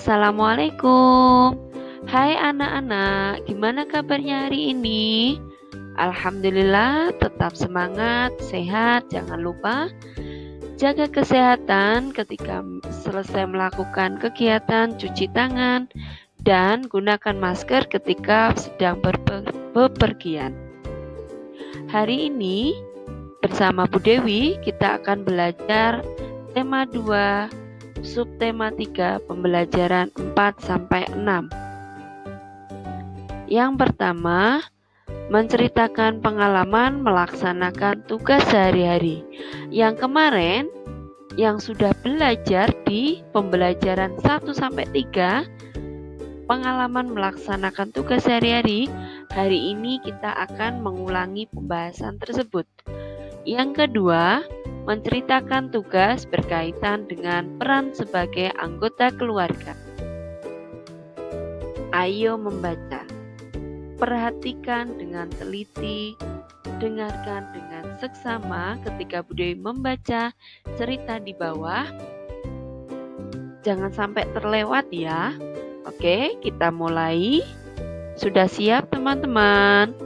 Assalamualaikum. Hai anak-anak, gimana kabarnya hari ini? Alhamdulillah, tetap semangat, sehat. Jangan lupa jaga kesehatan ketika selesai melakukan kegiatan cuci tangan dan gunakan masker ketika sedang bepergian. Hari ini bersama Bu Dewi kita akan belajar tema 2, subtema 3, pembelajaran 4-6. Yang pertama, menceritakan pengalaman melaksanakan tugas sehari-hari. Yang kemarin yang sudah belajar di pembelajaran 1-3, pengalaman melaksanakan tugas sehari-hari, hari ini kita akan mengulangi pembahasan tersebut. Yang kedua, menceritakan tugas berkaitan dengan peran sebagai anggota keluarga. Ayo membaca. Perhatikan dengan teliti, dengarkan dengan seksama ketika Bu Dewi membaca cerita di bawah. Jangan sampai terlewat ya. Oke, kita mulai. Sudah siap teman-teman?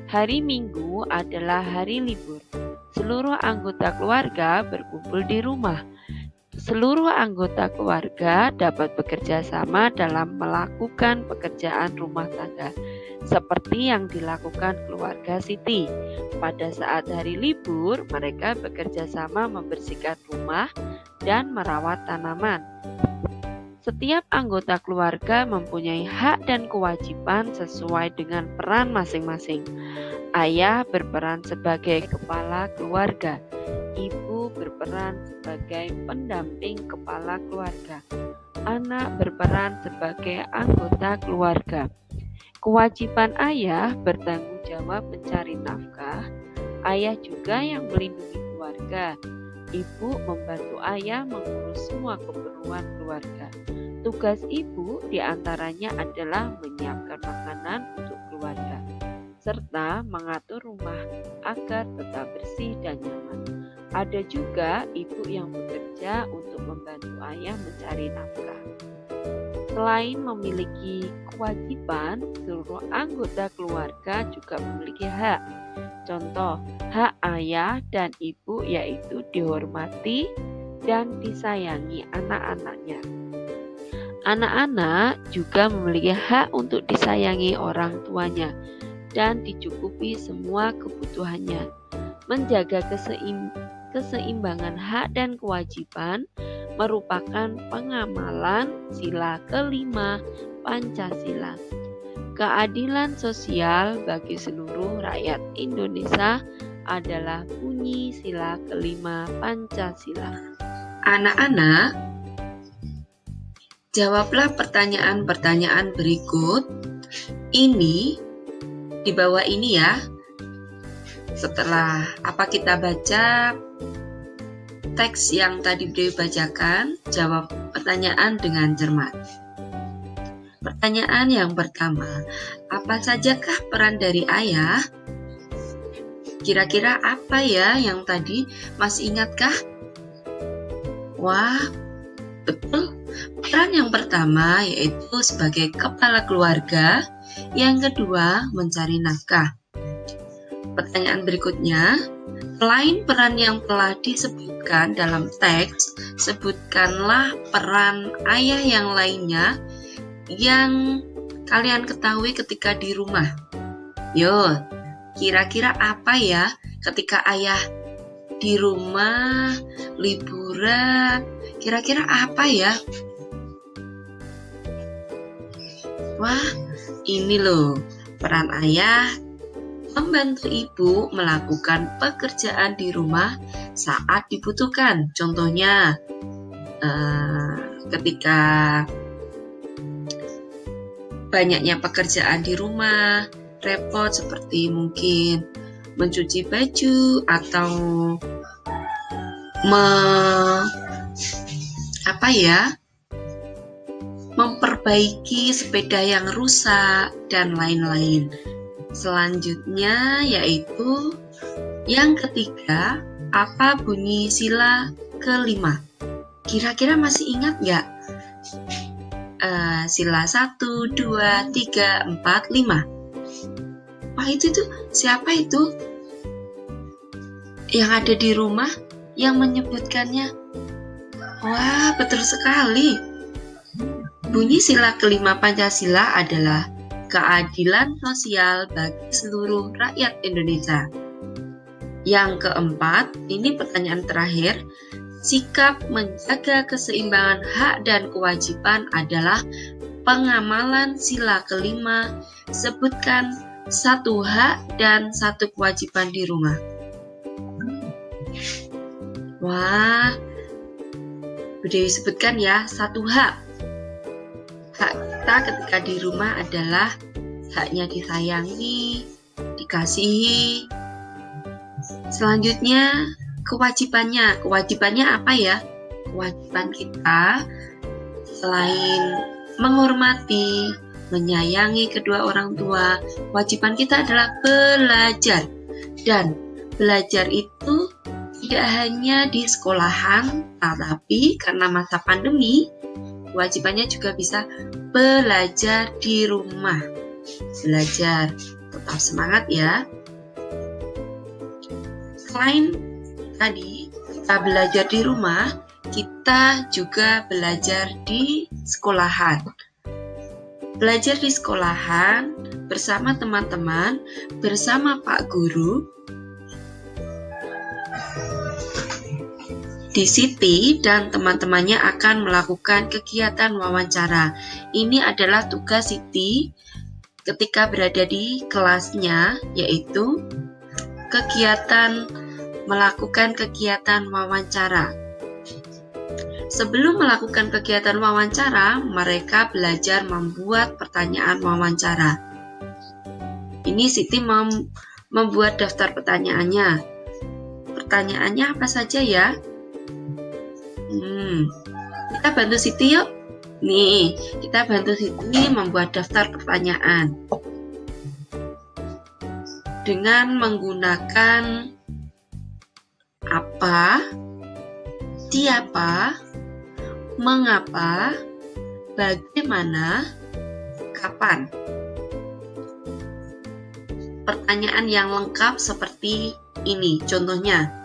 Hari Minggu adalah hari libur. Seluruh anggota keluarga berkumpul di rumah. Seluruh anggota keluarga dapat bekerja sama dalam melakukan pekerjaan rumah tangga, seperti yang dilakukan keluarga Siti. Pada saat hari libur, mereka bekerja sama membersihkan rumah dan merawat tanaman. Setiap anggota keluarga mempunyai hak dan kewajiban sesuai dengan peran masing-masing. Ayah berperan sebagai kepala keluarga. Ibu berperan sebagai pendamping kepala keluarga. Anak berperan sebagai anggota keluarga. Kewajiban ayah bertanggung jawab mencari nafkah. Ayah juga yang melindungi keluarga. Ibu membantu ayah mengurus semua keperluan keluarga. Tugas ibu diantaranya adalah menyiapkan makanan untuk keluarga, serta mengatur rumah agar tetap bersih dan nyaman. Ada juga ibu yang bekerja untuk membantu ayah mencari nafkah. Selain memiliki kewajiban, seluruh anggota keluarga juga memiliki hak. Contoh, hak ayah dan ibu yaitu dihormati dan disayangi anak-anaknya. Anak-anak juga memiliki hak untuk disayangi orang tuanya dan dicukupi semua kebutuhannya. Menjaga keseimbangan hak dan kewajiban merupakan pengamalan sila kelima Pancasila. Keadilan sosial bagi seluruh rakyat Indonesia adalah bunyi sila kelima Pancasila. Anak-anak, jawablah pertanyaan-pertanyaan berikut. Ini di bawah ini ya. Setelah kita baca teks yang tadi Dewi bacakan, jawab pertanyaan dengan cermat. Pertanyaan yang pertama, apa sajakah peran dari ayah? Kira-kira apa ya yang tadi masih ingatkah? Wah, betul. Peran yang pertama yaitu sebagai kepala keluarga, yang kedua mencari nafkah. Pertanyaan berikutnya, selain peran yang telah disebutkan dalam teks, sebutkanlah peran ayah yang lainnya yang kalian ketahui ketika di rumah. Yo, kira-kira apa ya ketika ayah di rumah, liburan, kira-kira apa ya? Wah, ini loh, peran ayah membantu ibu melakukan pekerjaan di rumah saat dibutuhkan. Contohnya, ketika banyaknya pekerjaan di rumah, repot seperti mungkin mencuci baju atau memperbaiki sepeda yang rusak dan lain-lain. Selanjutnya yaitu yang ketiga, apa bunyi sila kelima? Kira-kira masih ingat nggak? sila 1, 2, 3, 4, 5. Wah, itu siapa itu? Yang ada di rumah yang menyebutkannya. Wah, betul sekali. Bunyi sila kelima Pancasila adalah keadilan sosial bagi seluruh rakyat Indonesia. Yang keempat, ini pertanyaan terakhir, sikap menjaga keseimbangan hak dan kewajiban adalah pengamalan sila kelima. Sebutkan satu hak dan satu kewajiban di rumah. Wah, Bu Dewi sebutkan ya, satu hak. Hak kita ketika di rumah adalah haknya disayangi, dikasihi. Selanjutnya, kewajibannya. Kewajibannya apa ya? Kewajiban kita selain menghormati, menyayangi kedua orang tua, kewajiban kita adalah belajar. Dan belajar itu tidak hanya di sekolahan, tetapi karena masa pandemi, kewajibannya juga bisa belajar di rumah. Belajar, tetap semangat ya. Selain tadi kita belajar di rumah, kita juga belajar di sekolahan. Belajar di sekolahan bersama teman-teman, bersama Pak Guru. Di Siti dan teman-temannya akan melakukan kegiatan wawancara. Ini adalah tugas Siti ketika berada di kelasnya, yaitu melakukan kegiatan wawancara. Sebelum melakukan kegiatan wawancara, mereka belajar membuat pertanyaan wawancara. Ini Siti membuat daftar pertanyaannya. Pertanyaannya apa saja ya? Kita bantu Siti yuk. Nih, kita bantu Siti membuat daftar pertanyaan dengan menggunakan apa, siapa, mengapa, bagaimana, kapan. Pertanyaan yang lengkap seperti ini, contohnya.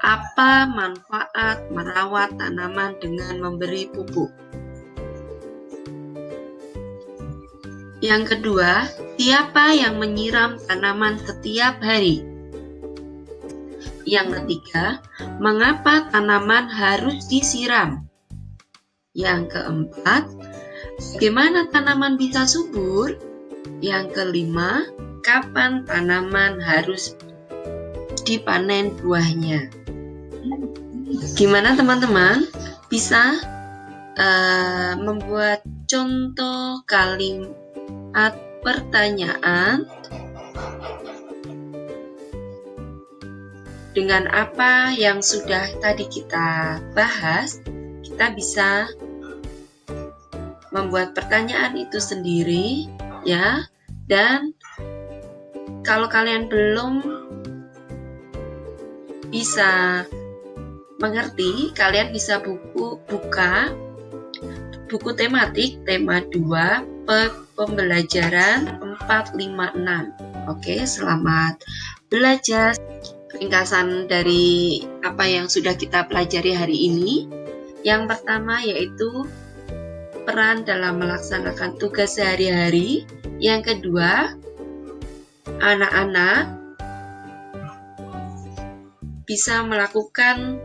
Apa manfaat merawat tanaman dengan memberi pupuk? Yang kedua, siapa yang menyiram tanaman setiap hari? Yang ketiga, mengapa tanaman harus disiram? Yang keempat, bagaimana tanaman bisa subur? Yang kelima, kapan tanaman harus dipanen buahnya? Gimana teman-teman? Bisa membuat contoh kalimat pertanyaan dengan apa yang sudah tadi kita bahas. Kita bisa membuat pertanyaan itu sendiri ya. Dan kalau kalian belum bisa mengerti, kalian bisa buka buku tematik tema 2 pembelajaran 456. Oke, selamat belajar. Ringkasan dari apa yang sudah kita pelajari hari ini. Yang pertama yaitu peran dalam melaksanakan tugas sehari-hari. Yang kedua, anak-anak bisa melakukan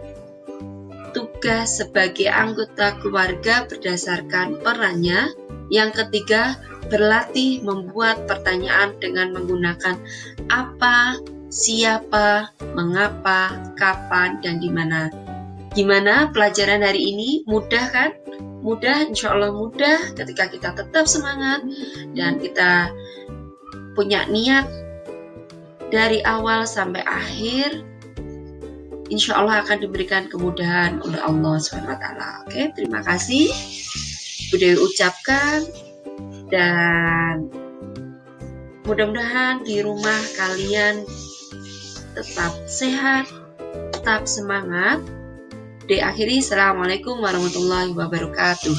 tugas sebagai anggota keluarga berdasarkan perannya. Yang ketiga, berlatih membuat pertanyaan dengan menggunakan apa, siapa, mengapa, kapan, dan di mana. Gimana pelajaran hari ini? Mudah kan? Mudah, insya Allah mudah ketika kita tetap semangat dan kita punya niat dari awal sampai akhir. Insya Allah akan diberikan kemudahan oleh Allah SWT. Oke, terima kasih Bu Dewi ucapkan, dan mudah-mudahan di rumah kalian tetap sehat, tetap semangat. Diakhiri, Assalamualaikum warahmatullahi wabarakatuh.